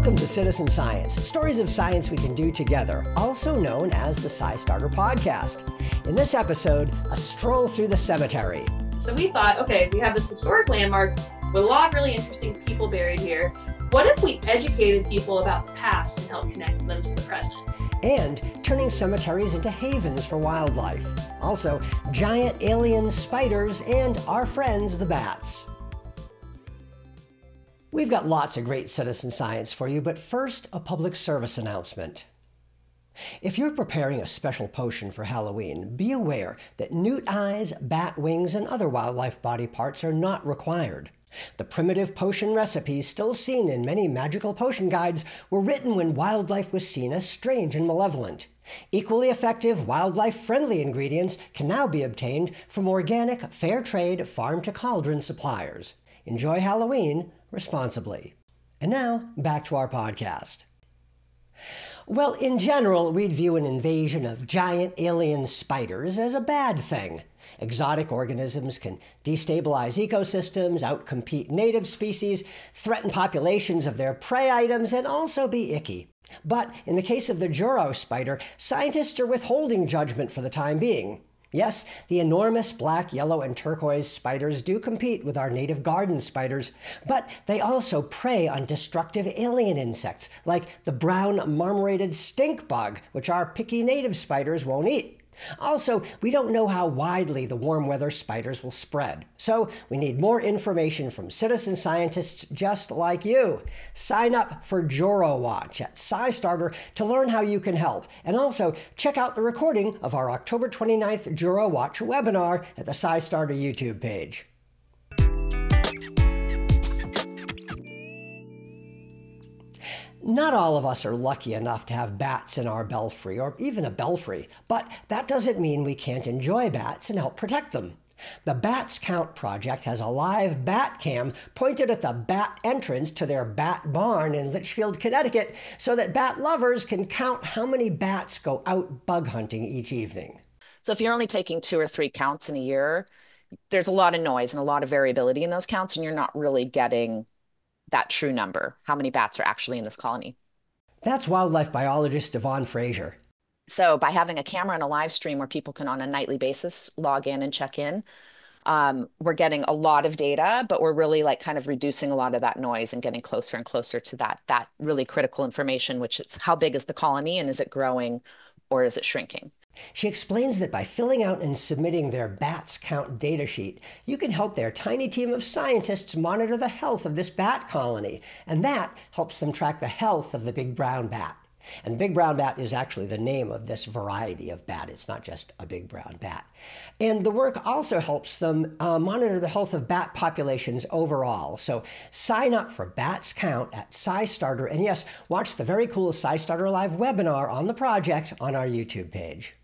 Welcome to Citizen Science, stories of science we can do together, also known as the SciStarter podcast. In this episode, a stroll through the cemetery. So we thought, okay, we have this historic landmark with a lot of really interesting people buried here. What if we educated people about the past and helped connect them to the present? And turning cemeteries into havens for wildlife. Also, giant alien spiders and our friends, the bats. We've got lots of great citizen science for you, but first, a public service announcement. If you're preparing a special potion for Halloween, be aware that newt eyes, bat wings, and other wildlife body parts are not required. The primitive potion recipes still seen in many magical potion guides were written when wildlife was seen as strange and malevolent. Equally effective, wildlife-friendly ingredients can now be obtained from organic, fair trade, farm-to-cauldron suppliers. Enjoy Halloween responsibly. And now, back to our podcast. Well, in general, we'd view an invasion of giant alien spiders as a bad thing. Exotic organisms can destabilize ecosystems, outcompete native species, threaten populations of their prey items, and also be icky. But in the case of the Joro Spider, scientists are withholding judgment for the time being. Yes, the enormous black, yellow, and turquoise spiders do compete with our native garden spiders, but they also prey on destructive alien insects, like the brown marmorated stink bug, which our picky native spiders won't eat. Also, we don't know how widely the warm weather spiders will spread, so we need more information from citizen scientists just like you. Sign up for Joro Watch at SciStarter to learn how you can help, and also check out the recording of our October 29th Joro Watch webinar at the SciStarter YouTube page. Not all of us are lucky enough to have bats in our belfry, or even a belfry, but that doesn't mean we can't enjoy bats and help protect them. The Bats Count Project has a live bat cam pointed at the bat entrance to their bat barn in Litchfield, Connecticut, so that bat lovers can count how many bats go out bug hunting each evening. So if you're only taking 2 or 3 counts in a year, there's a lot of noise and a lot of variability in those counts, and you're not really getting that true number, how many bats are actually in this colony. That's wildlife biologist Yvonne Fraser. So by having a camera and a live stream where people can on a nightly basis log in and check in, we're getting a lot of data, but we're really kind of reducing a lot of that noise and getting closer and closer to that really critical information, which is how big is the colony and is it growing or is it shrinking? She explains that by filling out and submitting their bats count data sheet, you can help their tiny team of scientists monitor the health of this bat colony, and that helps them track the health of the big brown bat. And the big brown bat is actually the name of this variety of bat. It's not just a big brown bat. And the work also helps them monitor the health of bat populations overall. So sign up for Bats Count at SciStarter, and yes, watch the very cool SciStarter Live webinar on the project on our YouTube page.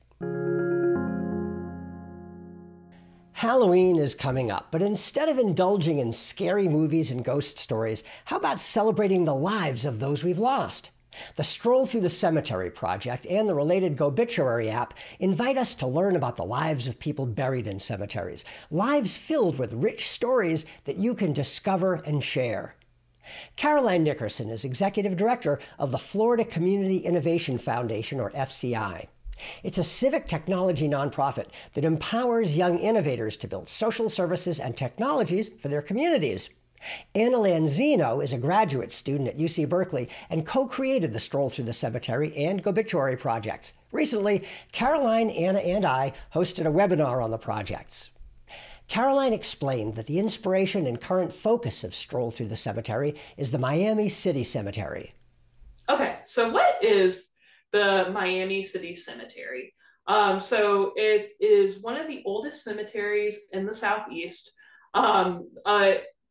Halloween is coming up, but instead of indulging in scary movies and ghost stories, how about celebrating the lives of those we've lost? The Stroll Through the Cemetery project and the related GoBituary app invite us to learn about the lives of people buried in cemeteries, lives filled with rich stories that you can discover and share. Caroline Nickerson is Executive Director of the Florida Community Innovation Foundation, or FCI. It's a civic technology nonprofit that empowers young innovators to build social services and technologies for their communities. Anna Lanzino is a graduate student at UC Berkeley and co-created the Stroll Through the Cemetery and GoBituary projects. Recently, Caroline, Anna, and I hosted a webinar on the projects. Caroline explained that the inspiration and current focus of Stroll Through the Cemetery is the Miami City Cemetery. Okay, so what is the Miami City Cemetery? So it is one of the oldest cemeteries in the Southeast.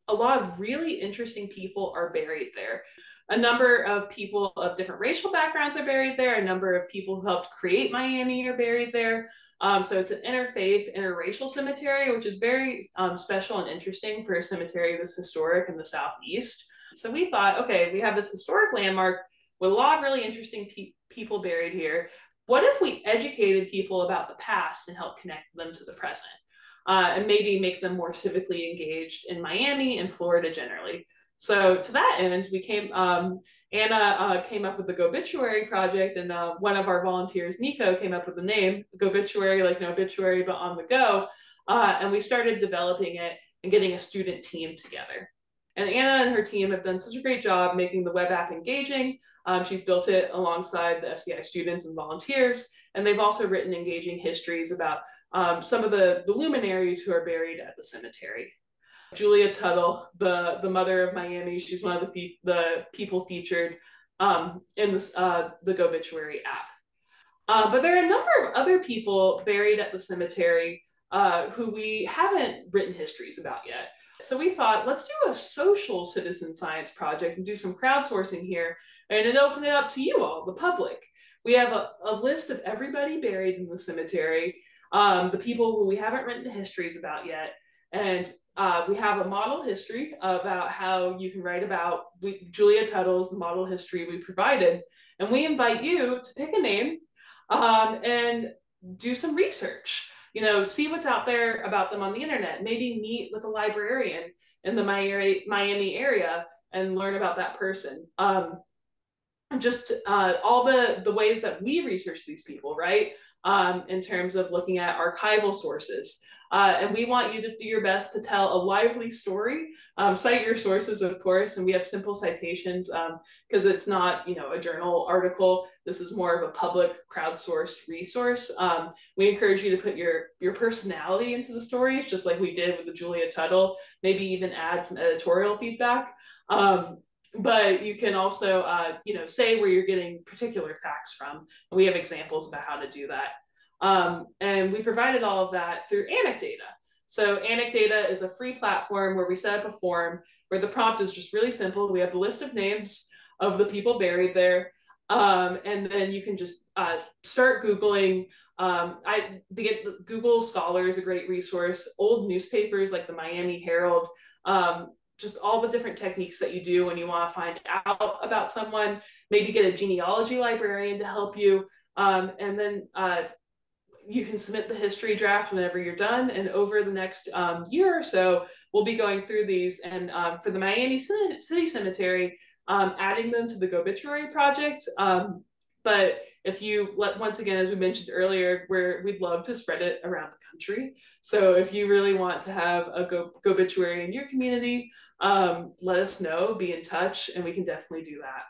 A lot of really interesting people are buried there. A number of people of different racial backgrounds are buried there. A number of people who helped create Miami are buried there. So it's an interfaith, interracial cemetery, which is very special and interesting for a cemetery this historic in the Southeast. So we thought, okay, we have this historic landmark with a lot of really interesting people buried here. What if we educated people about the past and helped connect them to the present? And maybe make them more civically engaged in Miami and Florida generally. So to that end, we came, Anna came up with the GoBituary project, and one of our volunteers, Nico, came up with the name GoBituary, like an obituary, but on the go. And we started developing it and getting a student team together. And Anna and her team have done such a great job making the web app engaging. She's built it alongside the FCI students and volunteers, and they've also written engaging histories about some of the luminaries who are buried at the cemetery. Julia Tuttle, the mother of Miami, she's one of the people featured in this, the GoBituary app. But there are a number of other people buried at the cemetery who we haven't written histories about yet. So we thought, let's do a social citizen science project and do some crowdsourcing here and then open it up to you all, the public. We have a list of everybody buried in the cemetery, the people who we haven't written histories about yet. And we have a model history about how you can write about Julia Tuttle's model history we provided. And we invite you to pick a name and do some research. See what's out there about them on the internet. Maybe meet with a librarian in the Miami area and learn about that person. Just all the ways that we research these people, right? In terms of looking at archival sources. And we want you to do your best to tell a lively story. Cite your sources, of course, and we have simple citations because it's not, a journal article. This is more of a public crowdsourced resource. We encourage you to put your personality into the stories, just like we did with the Julia Tuttle, maybe even add some editorial feedback. But you can also, say where you're getting particular facts from. And we have examples about how to do that. And we provided all of that through Anecdata. So Anecdata is a free platform where we set up a form where the prompt is just really simple. We have the list of names of the people buried there. And then you can just start Googling. Google Scholar is a great resource. Old newspapers like the Miami Herald, just all the different techniques that you do when you want to find out about someone, maybe get a genealogy librarian to help you. And then you can submit the history draft whenever you're done. And over the next year or so, we'll be going through these. And for the Miami City Cemetery, adding them to the GoBituary project. But if you, once again, as we mentioned earlier, we'd love to spread it around the country. So if you really want to have a GoBituary in your community, let us know, be in touch, and we can definitely do that.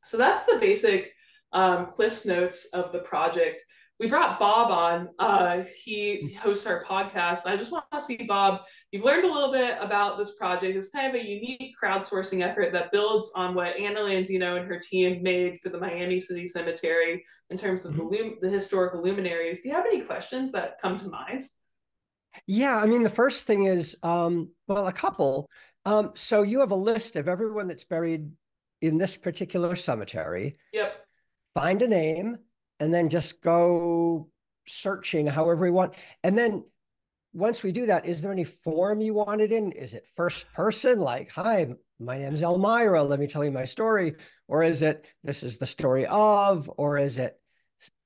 So that's the basic Cliff's Notes of the project. We brought Bob on. He hosts our podcast. I just want to see, Bob, you've learned a little bit about this project. It's kind of a unique crowdsourcing effort that builds on what Anna Lanzino and her team made for the Miami City Cemetery in terms of the historical luminaries. Do you have any questions that come to mind? Yeah, I mean, the first thing is, well, a couple. So you have a list of everyone that's buried in this particular cemetery. Yep. Find a name, and then just go searching however you want. And then once we do that, is there any form you want it in? Is it first person, like, hi, my name's Elmira, let me tell you my story? Or is it, this is the story of, or is it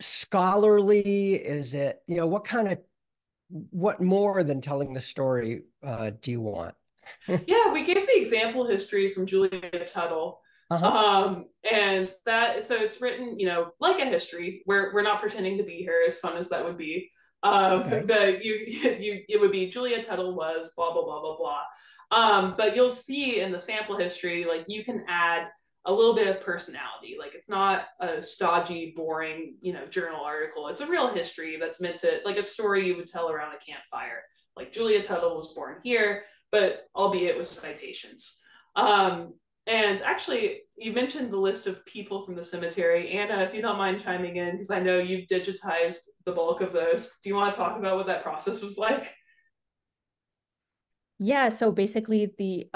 scholarly? Is it, what more than telling the story do you want? Yeah, we gave the example history from Julia Tuttle. And that, so it's written, like a history where we're not pretending to be her, as fun as that would be. Okay. But it would be Julia Tuttle was blah, blah, blah, blah, blah. But you'll see in the sample history, like you can add a little bit of personality. Like it's not a stodgy, boring, journal article. It's a real history that's meant to, like a story you would tell around a campfire. Like Julia Tuttle was born here, but albeit with citations. And actually, you mentioned the list of people from the cemetery. Anna, if you don't mind chiming in, because I know you've digitized the bulk of those. Do you want to talk about what that process was like? Yeah, so basically the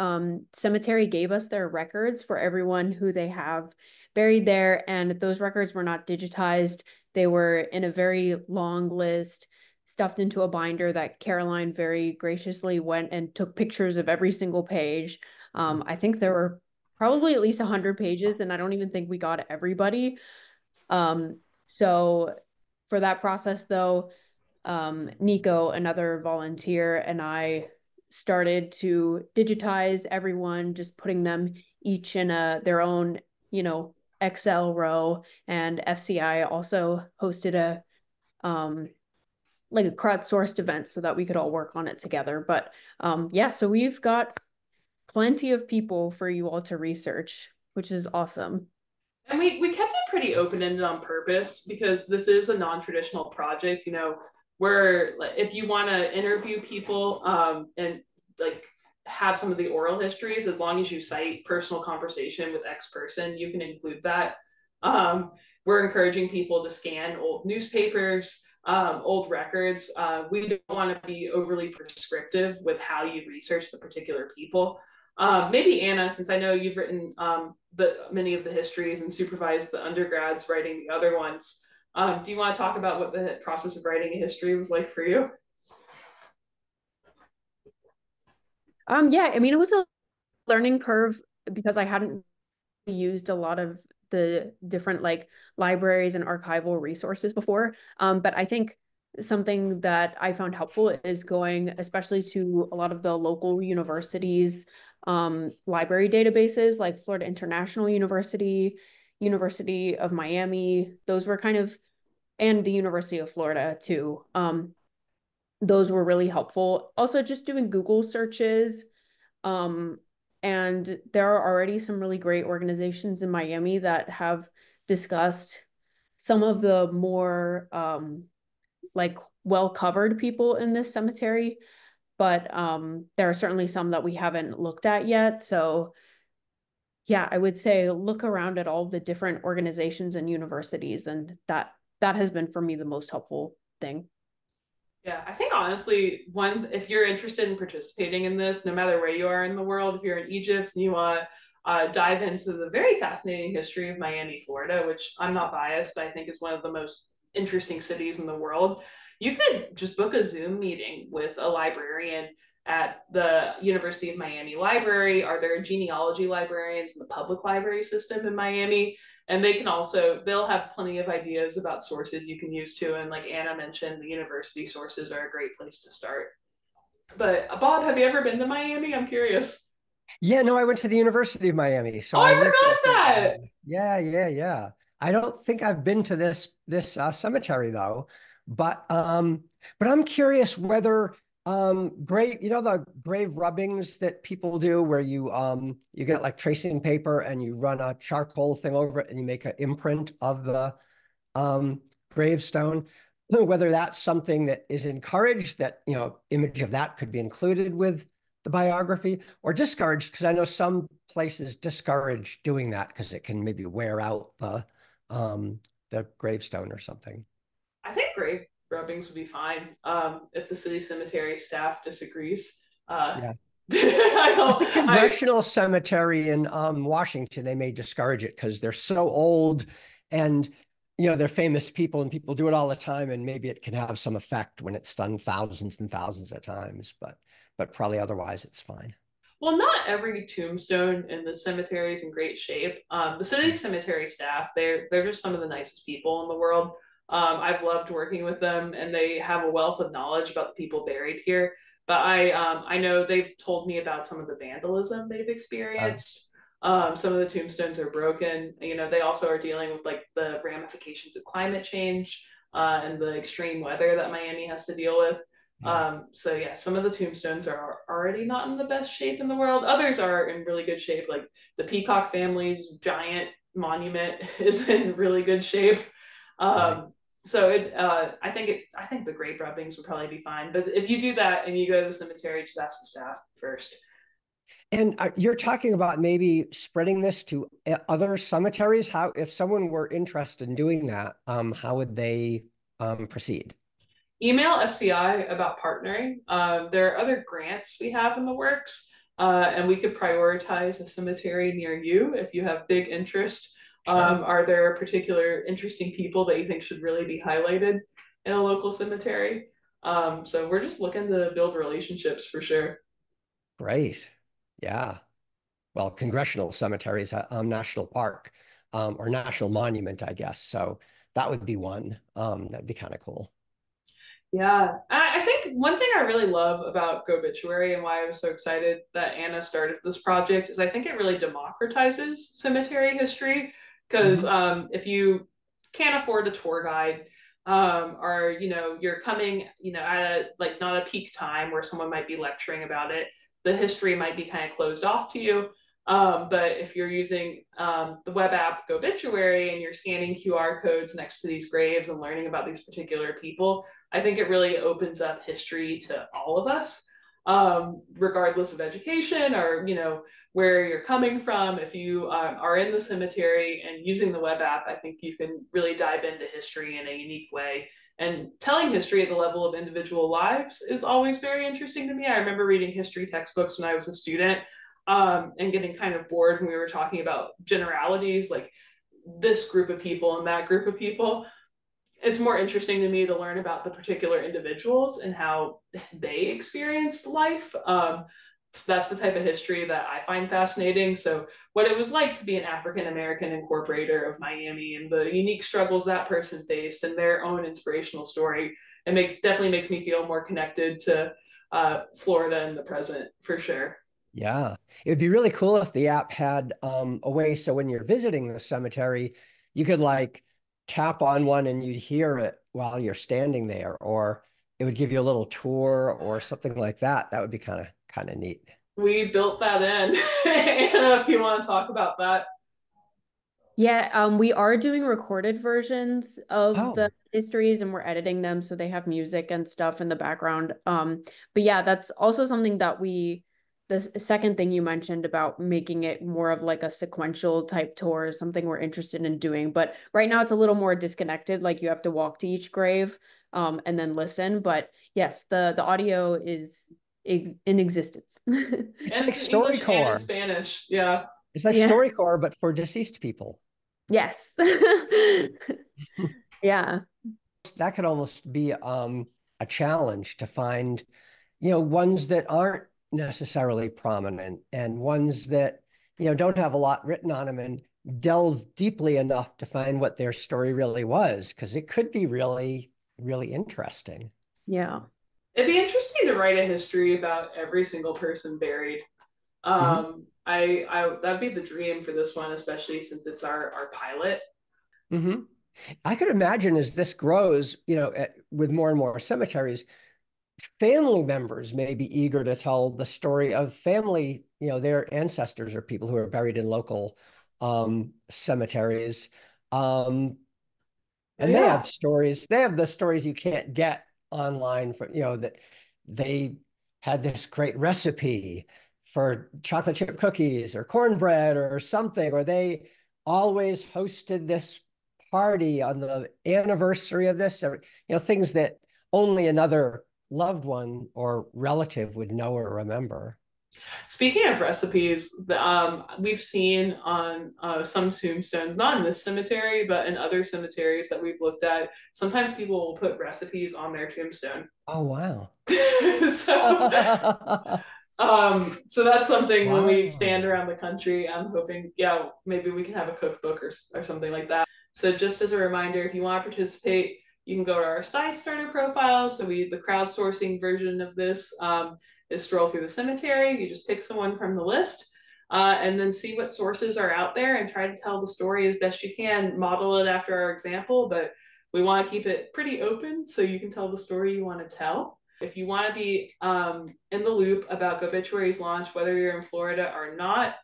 cemetery gave us their records for everyone who they have buried there, and those records were not digitized. They were in a very long list, stuffed into a binder that Caroline very graciously went and took pictures of every single page. I think there were probably at least 100 pages, and I don't even think we got everybody. So for that process, though, Nico, another volunteer, and I started to digitize everyone, just putting them each in their own, Excel row. And FCI also hosted a like a crowdsourced event so that we could all work on it together. But yeah, so we've got plenty of people for you all to research, which is awesome. And we kept it pretty open-ended on purpose because this is a non-traditional project, where if you want to interview people and like have some of the oral histories, as long as you cite personal conversation with X person, you can include that. We're encouraging people to scan old newspapers, old records. We don't want to be overly prescriptive with how you research the particular people. Maybe Anna, since I know you've written many of the histories and supervised the undergrads writing the other ones, do you want to talk about what the process of writing a history was like for you? Yeah, I mean, it was a learning curve because I hadn't used a lot of the different like libraries and archival resources before. But I think something that I found helpful is going especially to a lot of the local universities, library databases like Florida International University, University of Miami. Those were kind of, and the University of Florida too. Those were really helpful. Also, just doing Google searches. And there are already some really great organizations in Miami that have discussed some of the more like well-covered people in this cemetery, but there are certainly some that we haven't looked at yet. So yeah, I would say look around at all the different organizations and universities, and that has been for me the most helpful thing. Yeah, I think honestly, if you're interested in participating in this, no matter where you are in the world, if you're in Egypt and you want to dive into the very fascinating history of Miami, Florida, which I'm not biased, but I think is one of the most interesting cities in the world, you could just book a Zoom meeting with a librarian at the University of Miami Library. Are there genealogy librarians in the public library system in Miami? And they'll have plenty of ideas about sources you can use too. And like Anna mentioned, the university sources are a great place to start. But Bob, have you ever been to Miami? I'm curious. Yeah, no, I went to the University of Miami, so Oh, I I lived there forgot for a that. while. Yeah. I don't think I've been to this cemetery though, but I'm curious whether grave, the grave rubbings that people do where you get like tracing paper and you run a charcoal thing over it and you make an imprint of the um gravestone, whether that's something that is encouraged, that image of that could be included with the biography, or discouraged, because I know some places discourage doing that because it can maybe wear out the gravestone or something. I think grave rubbings would be fine if the city cemetery staff disagrees. Yeah. At the I Congressional Cemetery in Washington, they may discourage it because they're so old, and they're famous people and people do it all the time, and maybe it can have some effect when it's done thousands and thousands of times, but probably otherwise it's fine. Well, not every tombstone in the cemetery is in great shape. The city cemetery staff, they're just some of the nicest people in the world. I've loved working with them, and they have a wealth of knowledge about the people buried here. But I know they've told me about some of the vandalism they've experienced. Some of the tombstones are broken. They also are dealing with like the ramifications of climate change and the extreme weather that Miami has to deal with. So yeah, some of the tombstones are already not in the best shape in the world. Others are in really good shape. Like the Peacock family's giant monument is in really good shape. Right. So I think the grave rubbings would probably be fine. But if you do that and you go to the cemetery, just ask the staff first. And you're talking about maybe spreading this to other cemeteries. How, if someone were interested in doing that, how would they proceed? Email FCI about partnering. There are other grants we have in the works, and we could prioritize a cemetery near you if you have big interest. Sure. Are there particular interesting people that you think should really be highlighted in a local cemetery? So we're just looking to build relationships for sure. Great. Yeah. Well, Congressional Cemetery is a national park, or national monument, I guess. So that would be one. That'd be kind of cool. Yeah, I think one thing I really love about GoBituary and why I was so excited that Anna started this project is I think it really democratizes cemetery history because Hmm. if you can't afford a tour guide, or you're coming at a like not a peak time where someone might be lecturing about it, the history might be kind of closed off to you. But if you're using the web app GoBituary and you're scanning QR codes next to these graves and learning about these particular people, I think it really opens up history to all of us, regardless of education or where you're coming from. If you are in the cemetery and using the web app, I think you can really dive into history in a unique way. And telling history at the level of individual lives is always very interesting to me. I remember reading history textbooks when I was a student, and getting kind of bored when we were talking about generalities like this group of people and that group of people. It's more interesting to me to learn about the particular individuals and how they experienced life. So that's the type of history that I find fascinating. So, what it was like to be an African American incorporator of Miami and the unique struggles that person faced and their own inspirational story, it definitely makes me feel more connected to Florida in the present for sure. Yeah. It'd be really cool if the app had a way so when you're visiting the cemetery, you could like tap on one and you'd hear it while you're standing there, or it would give you a little tour or something like that. That would be kind of neat. We built that in. Anna, if you want to talk about that. Yeah, we are doing recorded versions of the Oh, histories and we're editing them so they have music and stuff in the background. But yeah, that's also something that the second thing you mentioned about making it more of like a sequential type tour is something we're interested in doing. But right now it's a little more disconnected, like you have to walk to each grave, and then listen. But yes, the audio is in existence. it's And like it's in English and in StoryCorps. Spanish. Yeah. It's like Yeah. StoryCorps, but for deceased people. Yes. Yeah. That could almost be a challenge to find, ones that aren't necessarily prominent and ones that, don't have a lot written on them and delve deeply enough to find what their story really was, because it could be really, really interesting. Yeah. It'd be interesting to write a history about every single person buried. Hmm. I that'd be the dream for this one, especially since it's our pilot. Hmm. I could imagine as this grows, with more and more cemeteries, family members may be eager to tell the story of family, their ancestors or people who are buried in local cemeteries. Um, and they Yeah. have stories. They have the stories you can't get online for, that they had this great recipe for chocolate chip cookies or cornbread or something, or they always hosted this party on the anniversary of this, or, things that only another loved one or relative would know or remember. Speaking of recipes, we've seen on some tombstones, not in this cemetery, but in other cemeteries that we've looked at, sometimes people will put recipes on their tombstone. Oh, wow. so so that's something when we expand Wow. around the country, I'm hoping, yeah, maybe we can have a cookbook or something like that. So just as a reminder, if you want to participate, you can go to our SciStarter profile. So the crowdsourcing version of this is Stroll Through the Cemetery. You just pick someone from the list, and then see what sources are out there and try to tell the story as best you can. Model it after our example, but we want to keep it pretty open so you can tell the story you want to tell. If you want to be in the loop about GoBituary's launch, whether you're in Florida or not,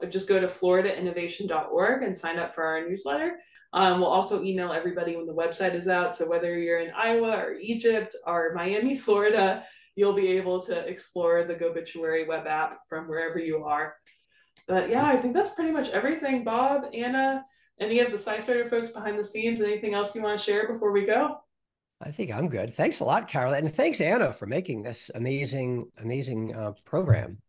just go to floridainnovation.org and sign up for our newsletter. We'll also email everybody when the website is out. So whether you're in Iowa or Egypt or Miami, Florida, you'll be able to explore the GoBituary web app from wherever you are. But yeah, I think that's pretty much everything. Bob, Anna, any of the SciStarter folks behind the scenes, anything else you want to share before we go? I think I'm good. Thanks a lot, Carol. And thanks, Anna, for making this amazing, amazing program.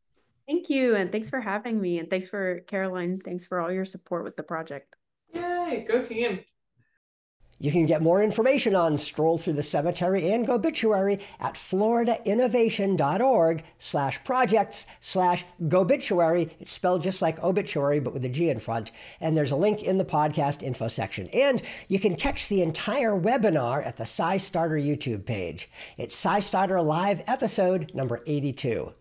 Thank you. And thanks for having me. And thanks for Caroline. Thanks for all your support with the project. Yay, go team. You can get more information on Stroll Through the Cemetery and GoBituary at floridainnovation.org/projects/GoBituary. It's spelled just like obituary, but with a G in front. And there's a link in the podcast info section. And you can catch the entire webinar at the SciStarter YouTube page. It's SciStarter Live episode number 82.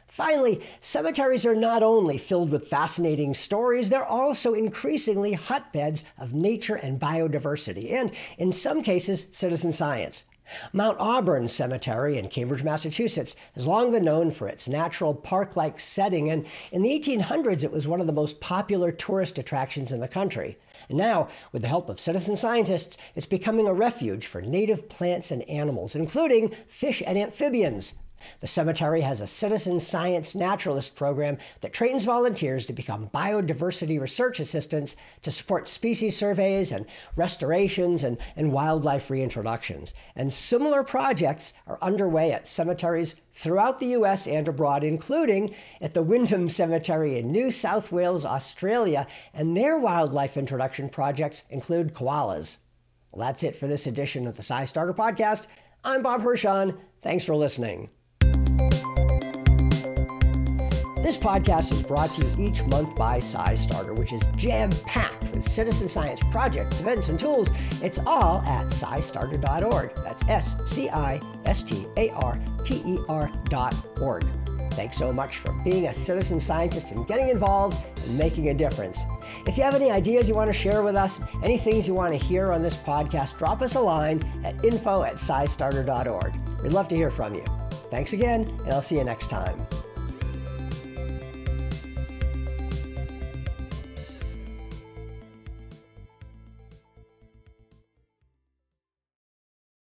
Finally, cemeteries are not only filled with fascinating stories, they're also increasingly hotbeds of nature and biodiversity, and in some cases, citizen science. Mount Auburn Cemetery in Cambridge, Massachusetts, has long been known for its natural park-like setting, and in the 1800s, it was one of the most popular tourist attractions in the country. And now, with the help of citizen scientists, it's becoming a refuge for native plants and animals, including fish and amphibians. The cemetery has a citizen science naturalist program that trains volunteers to become biodiversity research assistants to support species surveys and restorations and wildlife reintroductions. And similar projects are underway at cemeteries throughout the U.S. and abroad, including at the Wyndham Cemetery in New South Wales, Australia, and their wildlife introduction projects include koalas. Well, that's it for this edition of the SciStarter podcast. I'm Bob Hirshon. Thanks for listening. This podcast is brought to you each month by SciStarter, which is jam-packed with citizen science projects, events, and tools. It's all at SciStarter.org. That's SciStarter.org. Thanks so much for being a citizen scientist and getting involved and making a difference. If you have any ideas you want to share with us, any things you want to hear on this podcast, drop us a line at info@SciStarter.org. We'd love to hear from you. Thanks again, and I'll see you next time.